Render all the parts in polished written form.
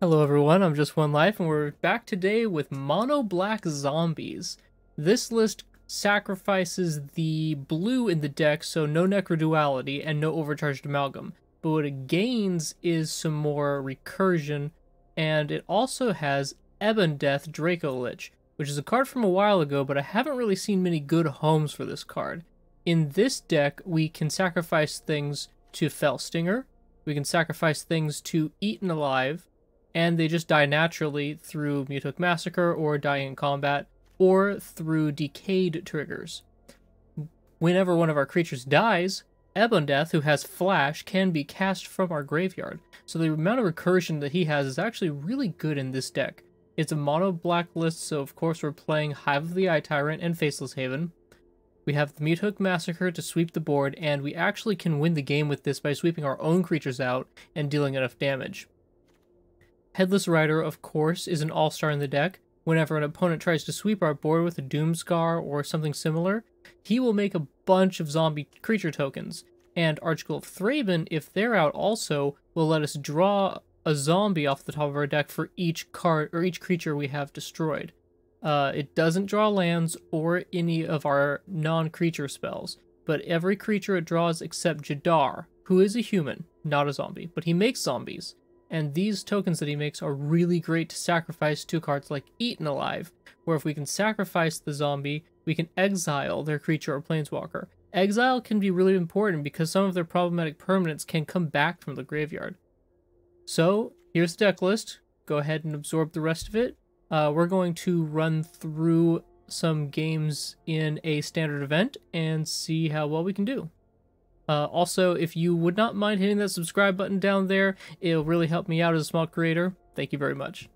Hello everyone, I'm Just One Life, and we're back today with Mono Black Zombies. This list sacrifices the blue in the deck, so no Necroduality and no Overcharged Amalgam. But what it gains is some more recursion, and it also has Ebon Death Draco Lich, which is a card from a while ago, but I haven't really seen many good homes for this card. In this deck, we can sacrifice things to Fellstinger, we can sacrifice things to Eaten Alive, and they just die naturally through Mutok Massacre or dying in combat, or through decayed triggers. Whenever one of our creatures dies, Ebon Death, who has Flash, can be cast from our graveyard, so the amount of recursion that he has is actually really good in this deck. It's a mono-black list, so of course we're playing Hive of the Eye Tyrant and Faceless Haven. We have the Mutok Massacre to sweep the board, and we actually can win the game with this by sweeping our own creatures out and dealing enough damage. Headless Rider, of course, is an all-star in the deck. Whenever an opponent tries to sweep our board with a Doomscar or something similar, he will make a bunch of zombie creature tokens. And Archghoul of Thraben, if they're out also, will let us draw a zombie off the top of our deck for each card or each creature we have destroyed. It doesn't draw lands or any of our non-creature spells, but every creature it draws except Jadar, who is a human, not a zombie, but he makes zombies. And these tokens that he makes are really great to sacrifice to cards like Eaten Alive, where if we can sacrifice the zombie, we can exile their creature or planeswalker. Exile can be really important because some of their problematic permanents can come back from the graveyard. So, here's the deck list. Go ahead and absorb the rest of it. We're going to run through some games in a standard event and see how well we can do. Also, if you would not mind hitting that subscribe button down there, it'll really help me out as a small creator. Thank you very much.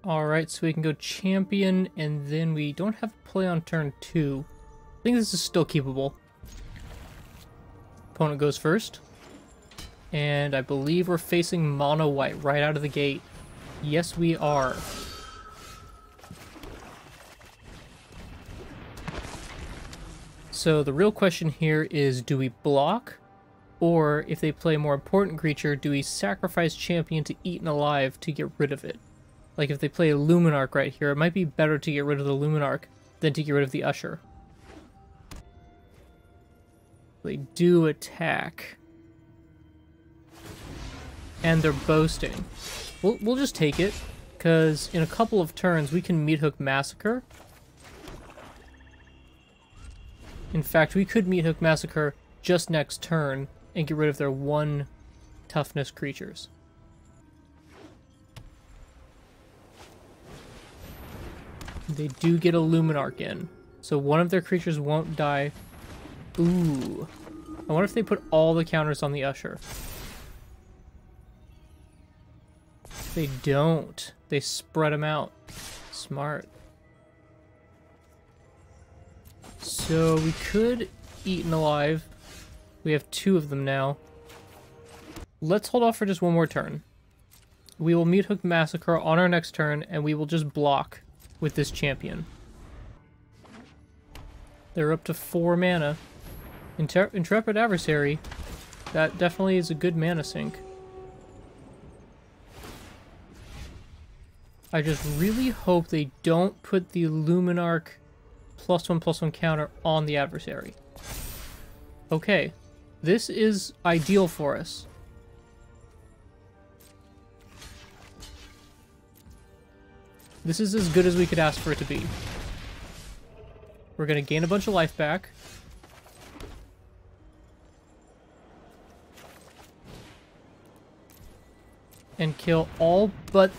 Alright, so we can go champion, and then we don't have to play on turn 2. I think this is still keepable. Opponent goes first. And I believe we're facing mono white right out of the gate. Yes, we are. So the real question here is, do we block? Or, if they play a more important creature, do we sacrifice champion to Eaten Alive to get rid of it? Like if they play a Luminarch right here, it might be better to get rid of the Luminarch than to get rid of the Usher. They do attack. And they're boasting. We'll just take it, because in a couple of turns we can Meathook Massacre. In fact, we could Meathook Massacre just next turn and get rid of their 1 toughness creatures. They do get a Luminarch in, so one of their creatures won't die. Ooh. I wonder if they put all the counters on the Usher. They don't. They spread them out. Smart. So we could Eaten Alive. We have 2 of them now. Let's hold off for just one more turn. We will Meathook Massacre on our next turn, and we will just block with this champion. They're up to 4 mana. Intrepid Adversary. That definitely is a good mana sink. I just really hope they don't put the Luminarch +1/+1 counter on the adversary. Okay, this is ideal for us. This is as good as we could ask for it to be. We're gonna gain a bunch of life back. And kill all but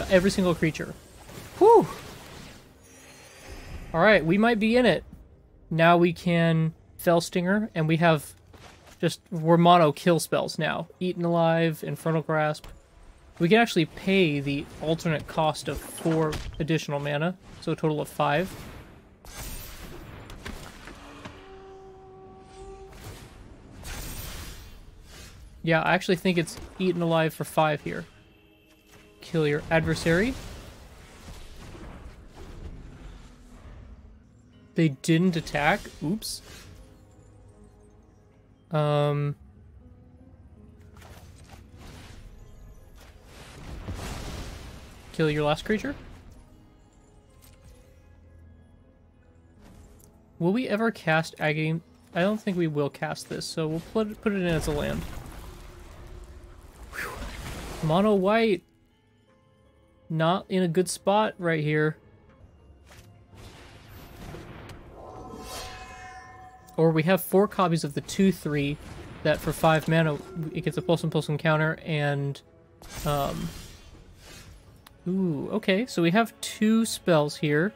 every single creature. Whew! Alright, we might be in it. Now we can Fellstinger, and we have we're mono kill spells now. Eaten Alive, Infernal Grasp. We can actually pay the alternate cost of 4 additional mana, so a total of 5. Yeah, I actually think it's Eaten Alive for 5 here. Kill your adversary. They didn't attack. Oops. Kill your last creature. Will we ever cast Aghanim? I don't think we will cast this, so we'll put it in as a land. Whew. Mono white. Not in a good spot right here. Or we have 4 copies of the 2/3 that for 5 mana it gets a pulse and pulse encounter and ooh, okay, so we have 2 spells here.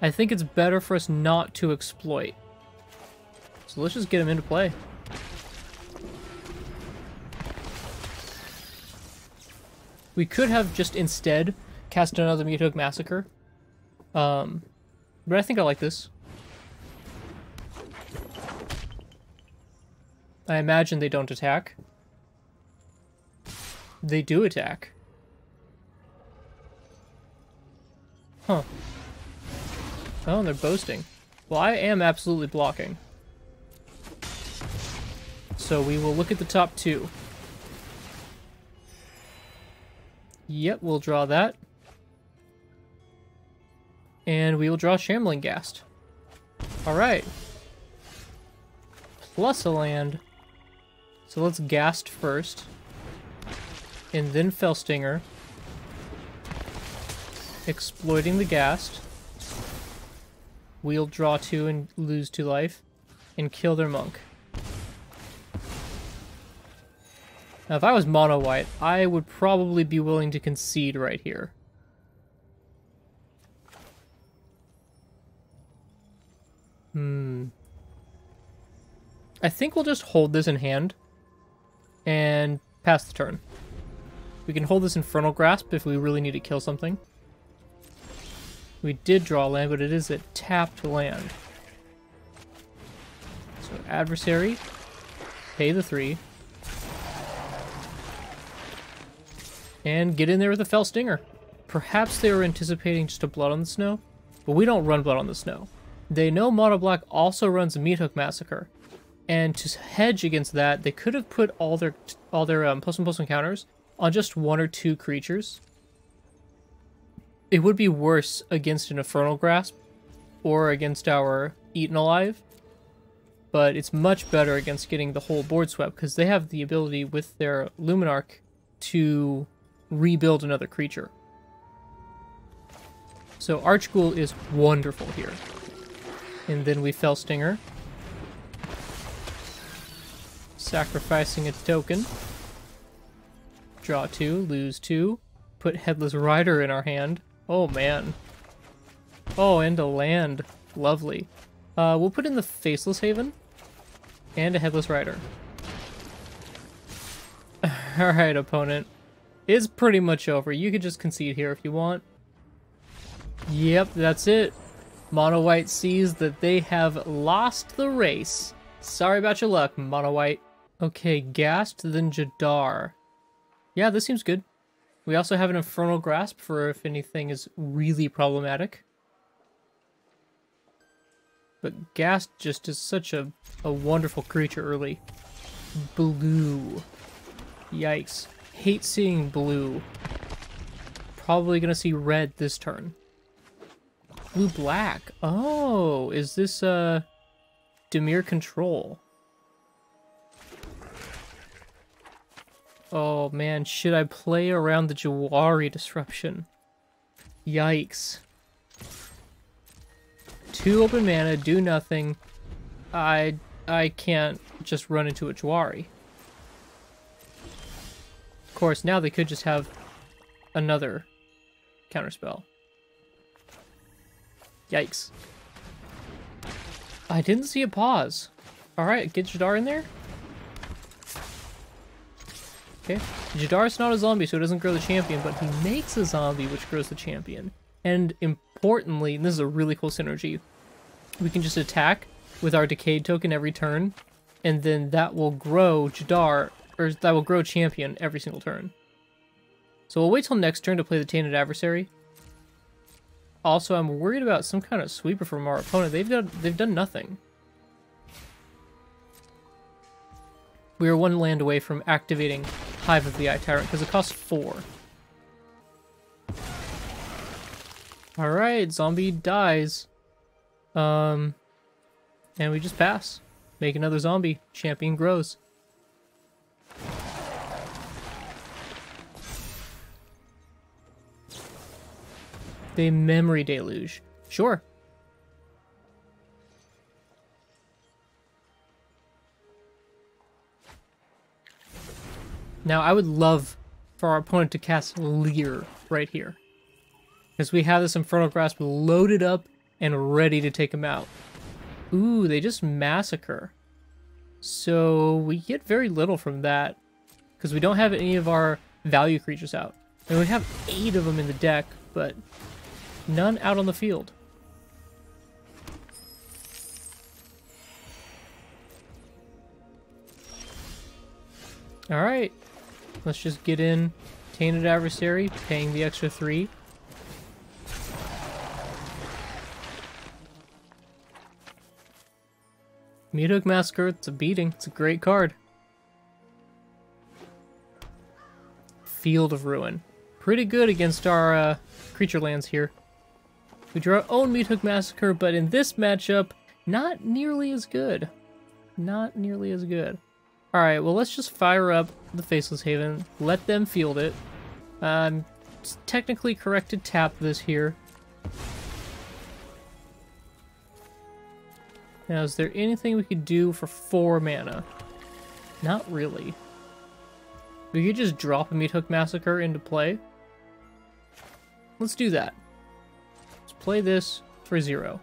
I think it's better for us not to exploit. So let's just get them into play. We could have just instead cast another Mutog Massacre. But I think I like this. I imagine they don't attack. They do attack. Huh. Oh, they're boasting. Well, I am absolutely blocking. So we will look at the top 2. Yep, we'll draw that. And we will draw Shambling Ghast. Alright. Plus a land. So let's Ghast first. And then Fellstinger. Exploiting the Ghast. We'll draw 2 and lose 2 life. And kill their monk. Now if I was mono white, I would probably be willing to concede right here. I think we'll just hold this in hand. And pass the turn. We can hold this Infernal Grasp if we really need to kill something. We did draw land, but it is a tapped land. So adversary, pay the 3. And get in there with a Fellstinger. Perhaps they were anticipating just a Blood on the Snow, but we don't run Blood on the Snow. They know Mono Black also runs a Meathook Massacre. And to hedge against that, they could have put all their plus and plus encounters on just 1 or 2 creatures. It would be worse against an Infernal Grasp or against our Eaten Alive, but it's much better against getting the whole board swept because they have the ability with their Luminarch to rebuild another creature. So Archghoul is wonderful here. And then we Fellstinger. Sacrificing a token. Draw 2, lose 2. Put Headless Rider in our hand. Oh man. Oh, and a land. Lovely. We'll put in the Faceless Haven. And a Headless Rider. Alright, opponent. It's pretty much over. You could just concede here if you want. Yep, that's it. Mono White sees that they have lost the race. Sorry about your luck, Mono White. Okay, Ghast, then Jadar. Yeah, this seems good. We also have an Infernal Grasp for if anything is really problematic. But Ghast just is such a wonderful creature early. Blue. Yikes. Hate seeing blue. Probably gonna see red this turn. Blue-black. Oh, is this Dimir Control? Oh man, should I play around the Jawari Disruption? Yikes. 2 open mana, do nothing. I can't just run into a Jawari. Of course, now they could just have another counterspell. Yikes. I didn't see a pause. Alright, get Jadar in there. Okay. Jadar's not a zombie, so it doesn't grow the champion, but he makes a zombie, which grows the champion. And importantly, and this is a really cool synergy, we can just attack with our Decayed token every turn, and then that will grow Jadar, or that will grow champion every single turn. So we'll wait till next turn to play the Tainted Adversary. Also, I'm worried about some kind of sweeper from our opponent. They've done nothing. We are 1 land away from activating Hive of the Eye Tyrant because it costs 4. Alright, zombie dies. And we just pass. Make another zombie. Champion grows. The memory deluge. Sure. Now, I would love for our opponent to cast Leer right here. Because we have this Infernal Grasp loaded up and ready to take him out. Ooh, they just massacre. So we get very little from that. Because we don't have any of our value creatures out. And we have 8 of them in the deck, but none out on the field. Alright. Let's just get in Tainted Adversary, paying the extra 3. Meathook Massacre, it's a beating. It's a great card. Field of Ruin. Pretty good against our creature lands here. We drew our own Meathook Massacre, but in this matchup, not nearly as good. Not nearly as good. Alright, well let's just fire up the Faceless Haven. Let them field it. It's technically correct to tap this here. Now, is there anything we could do for 4 mana? Not really. We could just drop a Meathook Massacre into play. Let's do that. Let's play this for 0.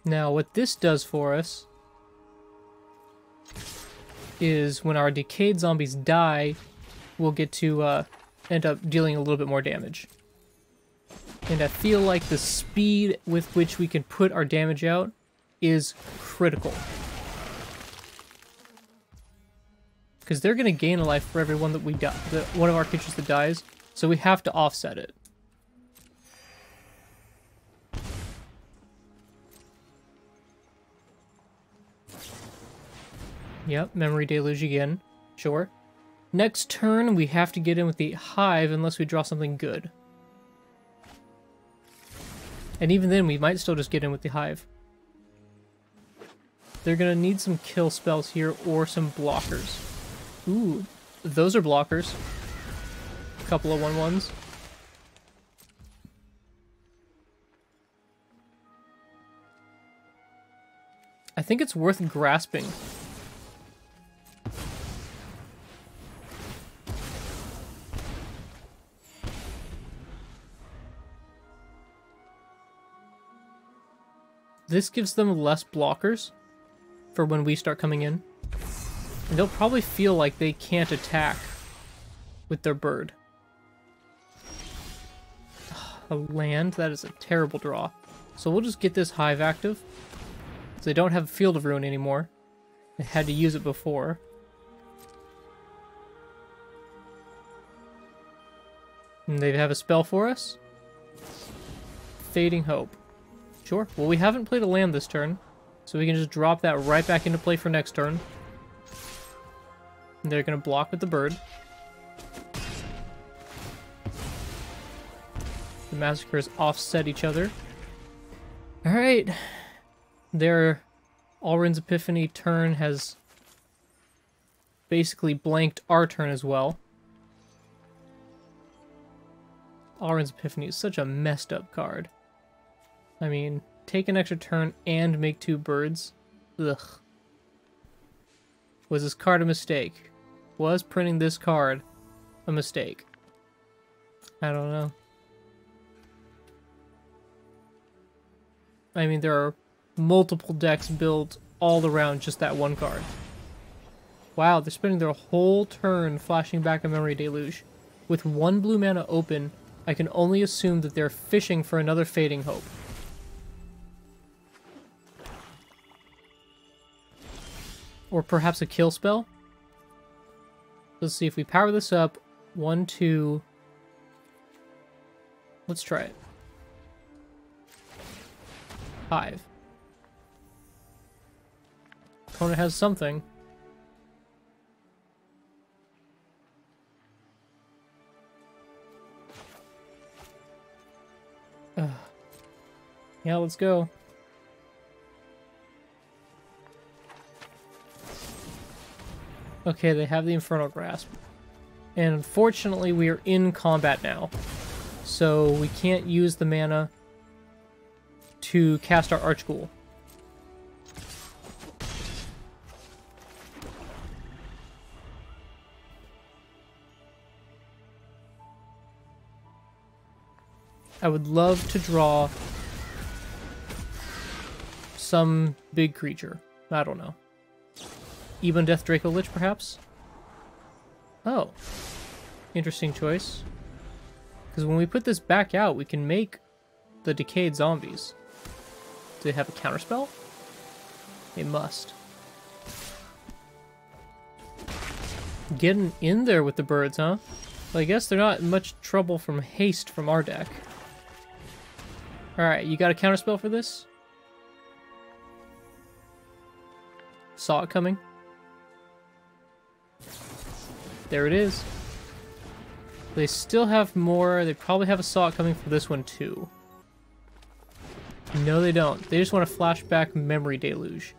Now, what this does for us is when our decayed zombies die, we'll get to end up dealing a little bit more damage. And I feel like the speed with which we can put our damage out is critical. Because they're going to gain a life for every one that we die, one of our creatures that dies, so we have to offset it. Yep, Memory Deluge again. Sure. Next turn, we have to get in with the Hive unless we draw something good. And even then, we might still just get in with the Hive. They're going to need some kill spells here or some blockers. Ooh, those are blockers. A couple of 1/1s. I think it's worth grasping. This gives them less blockers for when we start coming in. And they'll probably feel like they can't attack with their bird. A land? That is a terrible draw. So we'll just get this Hive active. So they don't have Field of Ruin anymore. They had to use it before. And they have a spell for us. Fading Hope. Sure. Well, we haven't played a land this turn, so we can just drop that right back into play for next turn. And they're going to block with the bird. The Massacres offset each other. Alright. Their Alrund's Epiphany turn has basically blanked our turn as well. Alrund's Epiphany is such a messed up card. I mean, take an extra turn and make 2 birds. Ugh. Was this card a mistake? Was printing this card a mistake? I don't know. I mean, there are multiple decks built all around just that one card. Wow, they're spending their whole turn flashing back a Memory Deluge. With 1 blue mana open, I can only assume that they're fishing for another Fading Hope. Or perhaps a kill spell? Let's see if we power this up. 1, 2. Let's try it. Hive. Opponent has something. Yeah, let's go. Okay, they have the Infernal Grasp. And unfortunately, we are in combat now. So we can't use the mana to cast our Archghoul. I would love to draw some big creature. I don't know. Ebon Death Draco Lich, perhaps? Oh. Interesting choice. Because when we put this back out, we can make the decayed zombies. Do they have a counterspell? They must. Getting in there with the birds, huh? Well, I guess they're not in much trouble from haste from our deck. Alright, you got a counterspell for this? Saw it coming. There it is. They still have more. They probably have a saw it coming for this one too. No, they don't. They just want a flashback memory deluge.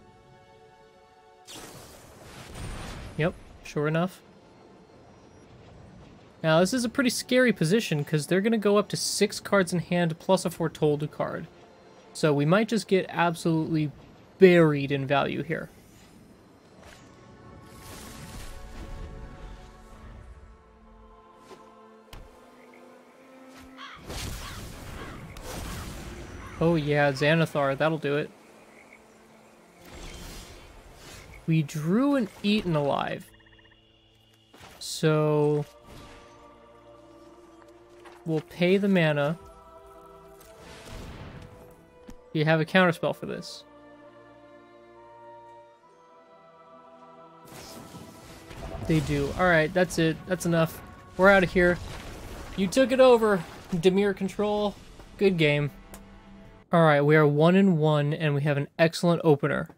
Yep, sure enough. Now, this is a pretty scary position because they're going to go up to 6 cards in hand plus a Foretold card. So we might just get absolutely buried in value here. Oh yeah, Xanathar, that'll do it. We drew an Eaten Alive. So we'll pay the mana. Do you have a counterspell for this? They do. Alright, that's it. That's enough. We're out of here. You took it over, Dimir Control. Good game. Alright, we are 1-1, and we have an excellent opener.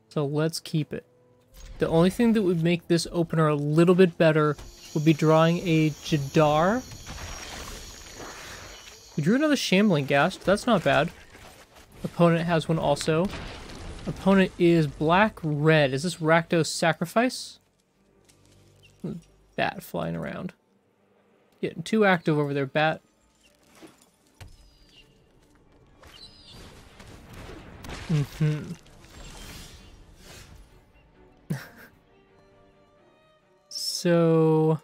So let's keep it. The only thing that would make this opener a little bit better would be drawing a Jadar. We drew another Shambling Ghast. That's not bad. Opponent has one also. Opponent is black-red. Is this Rakdos Sacrifice? Bat flying around. Getting too active over there, Bat. So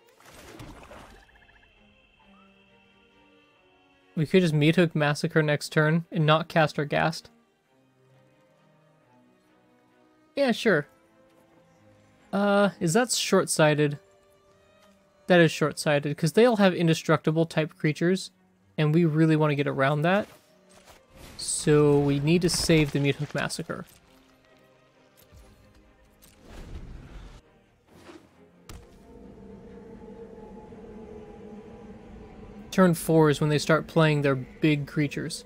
we could just Meathook Massacre next turn and not cast our Ghast. Yeah, sure. Is that short-sighted? That is short-sighted, because they all have indestructible type creatures, and we really want to get around that. So we need to save the Meathook Massacre. Turn 4 is when they start playing their big creatures.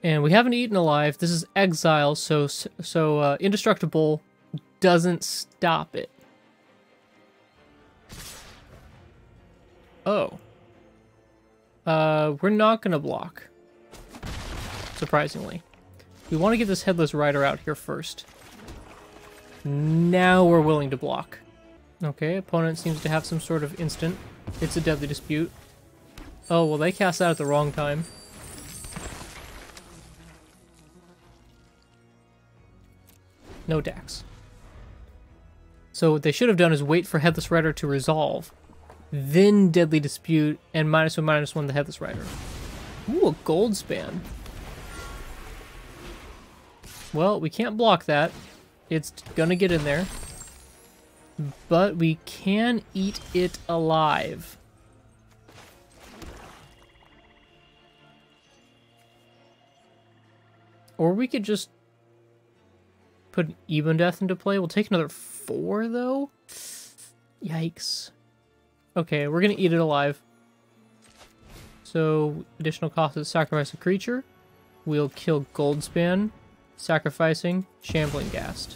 And we haven't Eaten Alive. This is Exile, so Indestructible doesn't stop it. Oh. We're not gonna block. Surprisingly. We want to get this Headless Rider out here first. Now we're willing to block. Okay, opponent seems to have some sort of instant. It's a Deadly Dispute. Oh, well, they cast that at the wrong time. No Dax. So what they should have done is wait for Headless Rider to resolve. Then Deadly Dispute, and -1/-1 the Headless Rider. Ooh, a gold span. Well, we can't block that. It's gonna get in there. But we can eat it alive. Or we could just put an Ebon Death into play. We'll take another 4, though. Yikes. Okay, we're going to eat it alive. So, additional cost is sacrifice a creature. We'll kill Goldspan, sacrificing Shambling Ghast.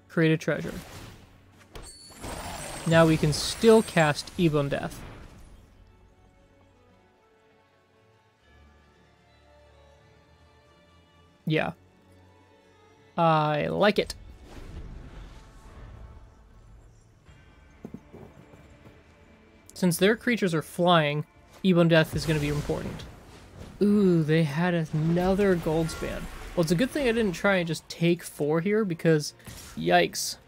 Create a treasure. Now we can still cast Ebon Death. Yeah. I like it. Since their creatures are flying, Ebon Death is going to be important. Ooh, they had another Goldspan. Well, it's a good thing I didn't try and just take 4 here, because yikes.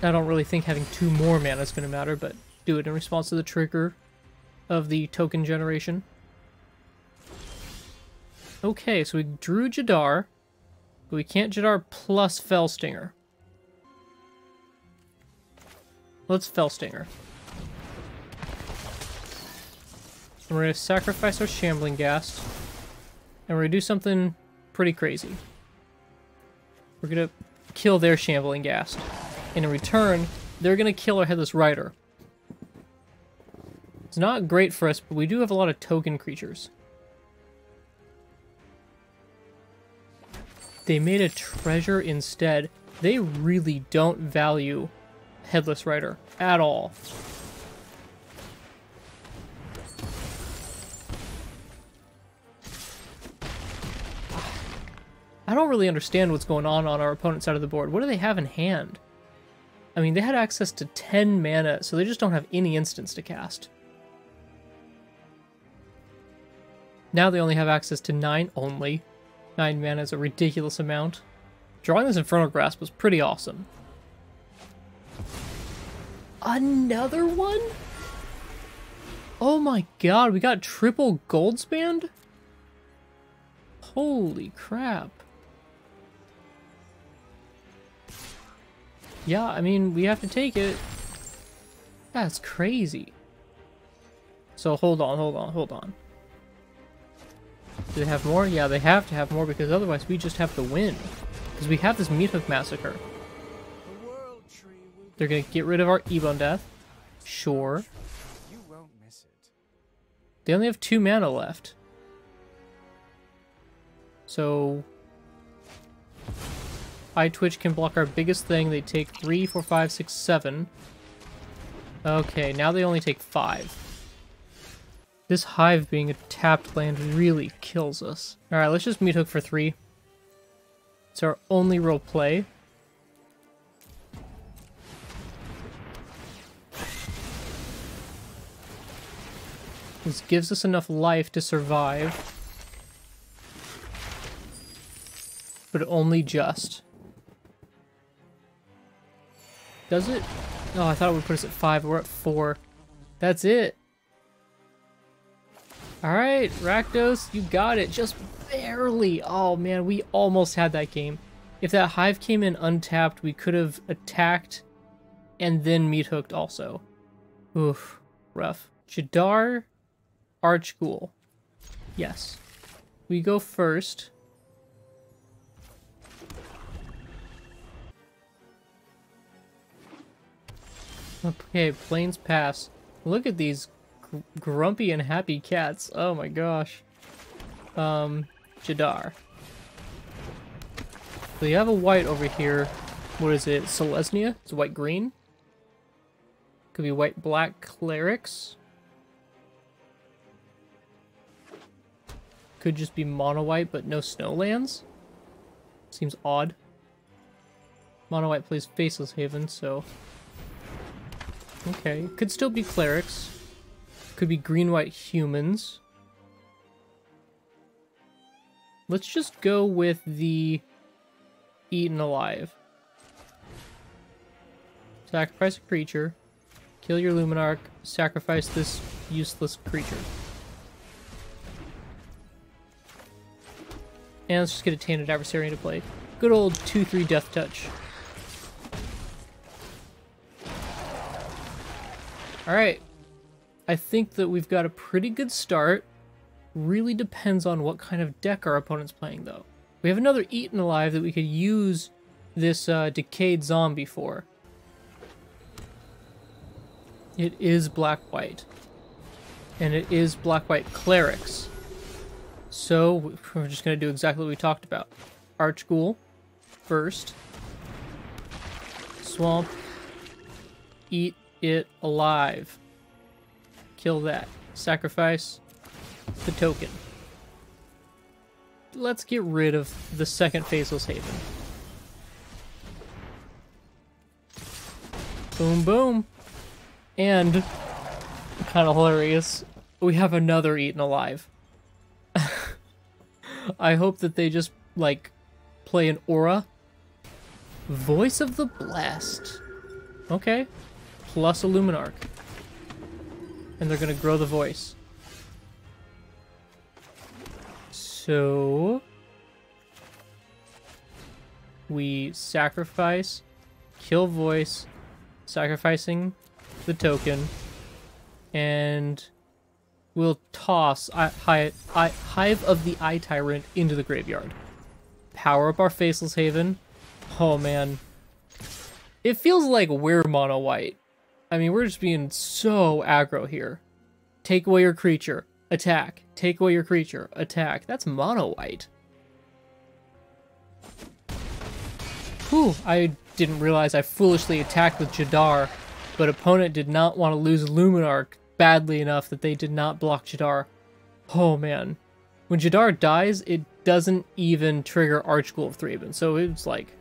I don't really think having 2 more mana is going to matter, but do it in response to the trigger of the token generation. Okay, so we drew Jadar, but we can't Jadar plus Fellstinger. Let's Fellstinger. And we're going to sacrifice our Shambling Ghast, and we're going to do something pretty crazy. We're going to kill their Shambling Ghast. And in return, they're going to kill our Headless Rider. It's not great for us, but we do have a lot of token creatures. They made a treasure instead. They really don't value Headless Rider at all. I don't really understand what's going on our opponent's side of the board. What do they have in hand? I mean, they had access to 10 mana, so they just don't have any instants to cast. Now they only have access to 9 only. 9 mana is a ridiculous amount. Drawing this Infernal Grasp was pretty awesome. Another one? Oh my god, we got triple Goldspan? Holy crap. Yeah, I mean, we have to take it. That's crazy. So hold on. Do they have more? Yeah, they have to have more, because otherwise we just have to win. Because we have this Meathook Massacre. They're gonna get rid of our Ebon Death. Sure. You won't miss it. They only have 2 mana left. So Eye Twitch can block our biggest thing. They take 3, 4, 5, 6, 7. Okay, now they only take 5. This Hive being a tapped land really kills us. Alright, let's just Meathook for 3. It's our only real play. This gives us enough life to survive. But only just. Does it? Oh, I thought it would put us at 5, but we're at 4. That's it. Alright, Rakdos, you got it. Just barely. Oh man, we almost had that game. If that Hive came in untapped, we could have attacked and then Meathooked also. Oof, rough. Jadar, Archghoul. Yes. We go first. Okay, Plains Pass. Look at these grumpy and happy cats. Oh my gosh. Jadar. So you have a white over here. What is it? Selesnya? It's white-green? Could be white-black Clerics. Could just be mono-white, but no snowlands. Seems odd. Mono-white plays Faceless Haven, so... Okay, could still be Clerics. Could be green-white humans. Let's just go with the Eaten Alive. Sacrifice a creature. Kill your Luminarch. Sacrifice this useless creature. And let's just get a Tainted Adversary into play. Good old 2/3 Death Touch. Alright. I think that we've got a pretty good start. Really depends on what kind of deck our opponent's playing, though. We have another Eaten Alive that we could use this Decayed Zombie for. It is black-white. And it is black-white Clerics. So, we're just going to do exactly what we talked about. Archghoul. first. Swamp. Eat it alive. Kill that. Sacrifice the token. Let's get rid of the second Faceless Haven. Boom, boom. And, kind of hilarious, we have another Eaten Alive. I hope that they just, like, play an aura. Voice of the Blessed. Okay. Plus a Luminarch. And they're gonna grow the voice. So... we sacrifice, kill voice, sacrificing the token, and we'll toss Hive of the Eye Tyrant into the graveyard. Power up our Faceless Haven. Oh man. It feels like we're mono white. I mean, we're just being so aggro here. Take away your creature, attack. Take away your creature, attack. That's mono white. Whew, I didn't realize I foolishly attacked with Jadar, but opponent did not want to lose Luminarch badly enough that they did not block Jadar. Oh man. When Jadar dies, it doesn't even trigger Archghoul of Thraben, so it's like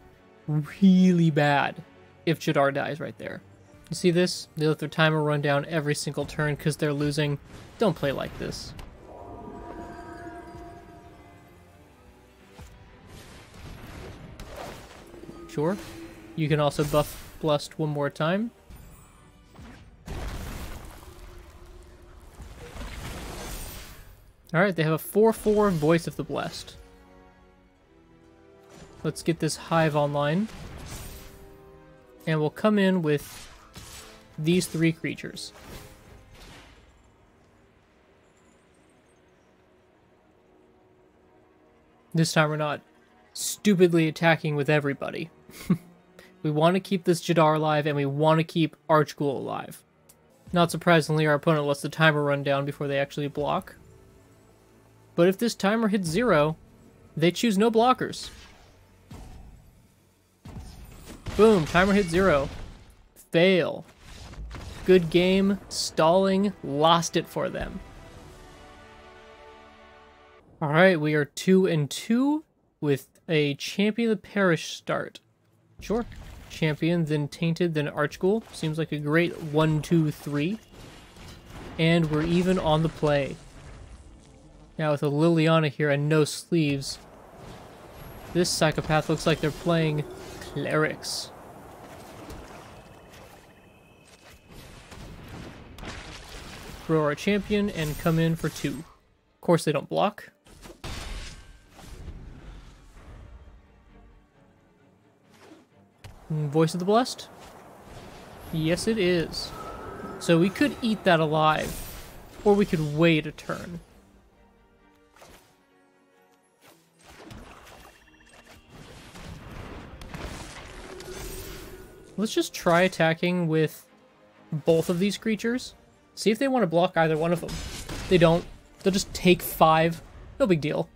really bad if Jadar dies right there. You see this? They let their timer run down every single turn because they're losing. Don't play like this. Sure. You can also buff Blessed one more time. Alright, they have a 4/4 Voice of the Blessed. Let's get this Hive online. And we'll come in with these 3 creatures. This time we're not stupidly attacking with everybody. We want to keep this Jadar alive, and we want to keep Archghoul alive. Not surprisingly, our opponent lets the timer run down before they actually block. But if this timer hits 0, they choose no blockers. Boom, timer hit 0. Fail. Good game, stalling, lost it for them. Alright, we are 2-2 with a Champion of the Parish start. Sure. Champion, then Tainted, then Archghoul. Seems like a great 1-2-3. And we're even on the play. Now with a Liliana here and no sleeves, this psychopath looks like they're playing Clerics. Throw our champion and come in for 2. Of course they don't block. Voice of the Blessed? Yes, it is. So we could eat that alive, or we could wait a turn. Let's just try attacking with both of these creatures. See if they want to block either one of them. They don't. They'll just take 5. No big deal.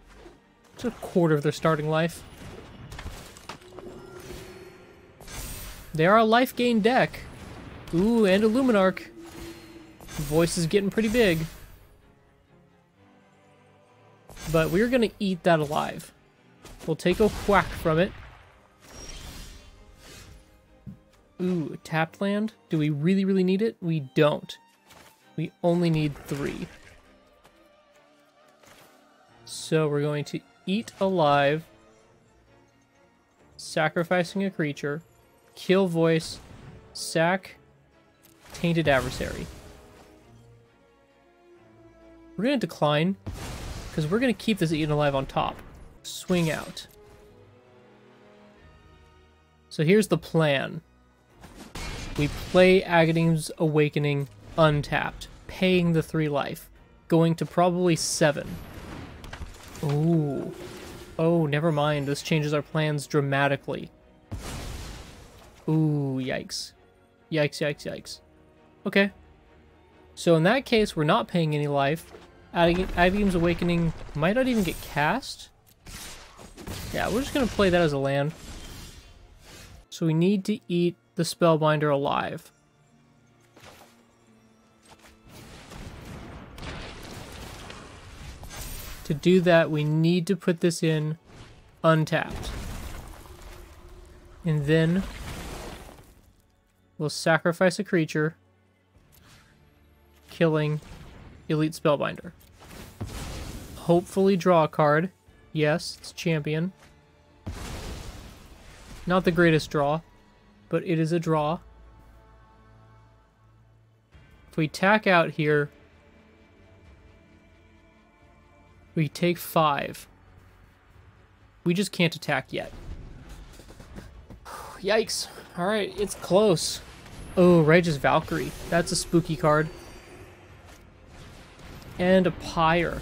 It's a quarter of their starting life. They are a life gain deck. Ooh, and a Luminarch. Voice is getting pretty big. But we're going to eat that alive. We'll take a whack from it. Ooh, tapped land? Do we really, really need it? We don't. We only need 3. So we're going to eat alive, sacrificing a creature, kill voice, sack, Tainted Adversary. We're going to decline, because we're going to keep this eaten alive on top. Swing out. So here's the plan. We play Agadeem's Awakening untapped, paying the 3 life, going to probably 7. Ooh. Oh, never mind. This changes our plans dramatically. Ooh, yikes. Yikes, yikes, yikes. Okay. So in that case, we're not paying any life. Agadeem's Awakening might not even get cast. Yeah, we're just going to play that as a land. So we need to eat the Spellbinder alive. To do that, we need to put this in untapped. And then we'll sacrifice a creature, killing Elite Spellbinder. Hopefully draw a card. Yes, it's champion. Not the greatest draw, but it is a draw. If we tack out here, we take 5. We just can't attack yet. Yikes. Alright, it's close. Oh, Righteous Valkyrie. That's a spooky card. And a Pyre.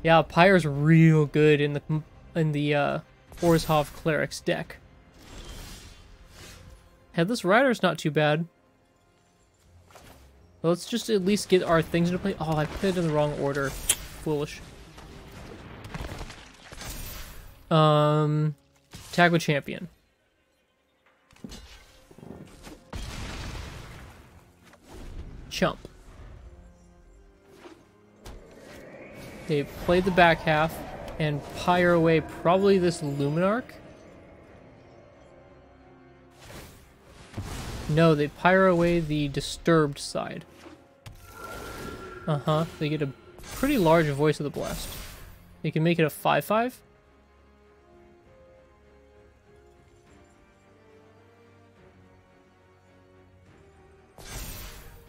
Yeah, Pyre's real good in the Orzhov Clerics deck. Headless Rider's not too bad. Let's just at least get our things into play. Oh, I put it in the wrong order. Foolish. Tag with champion. Chump. They played the back half and pyre away probably this Luminarch. No, they pyre away the disturbed side. Uh-huh. They get a pretty large Voice of the Blessed. They can make it a 5/5.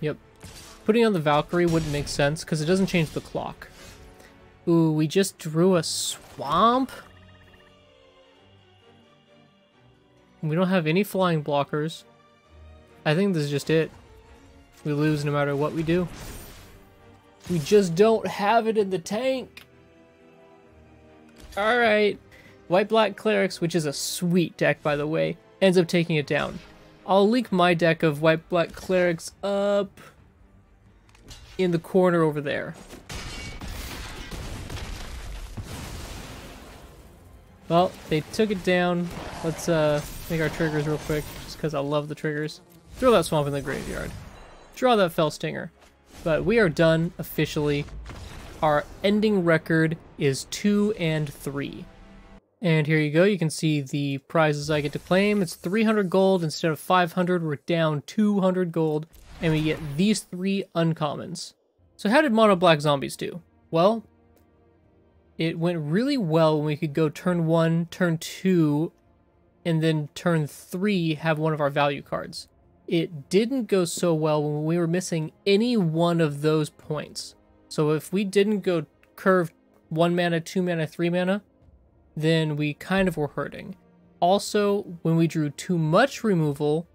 Yep. Putting on the Valkyrie wouldn't make sense because it doesn't change the clock. Ooh, we just drew a swamp? We don't have any flying blockers. I think this is just it. We lose no matter what we do. We just don't have it in the tank. Alright. White-Black Clerics, which is a sweet deck, by the way, ends up taking it down. I'll link my deck of White-Black Clerics up in the corner over there. Well, they took it down. Let's make our triggers real quick, just because I love the triggers. Throw that swamp in the graveyard. Draw that Fell Stinger. But we are done officially. Our ending record is 2-3. And here you go. You can see the prizes I get to claim. It's 300 gold instead of 500. We're down 200 gold. And we get these 3 uncommons. So how did Mono Black Zombies do? Well, it went really well when we could go turn 1, turn 2, and then turn 3 have one of our value cards. It didn't go so well when we were missing any one of those points. So if we didn't go curve 1 mana, 2 mana, 3 mana, then we kind of were hurting. Also, when we drew too much removal,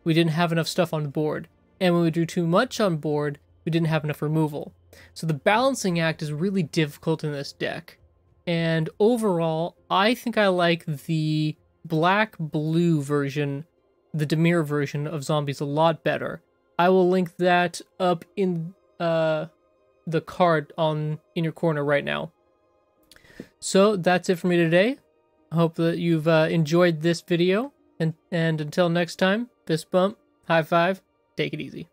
we didn't have enough stuff on the board. And when we drew too much on board, we didn't have enough removal. So the balancing act is really difficult in this deck. And overall, I think I like the black-blue version, the Dimir version of Zombies a lot better. I will link that up in the card in your corner right now. So that's it for me today. I hope that you've enjoyed this video. And until next time, fist bump, high five, take it easy.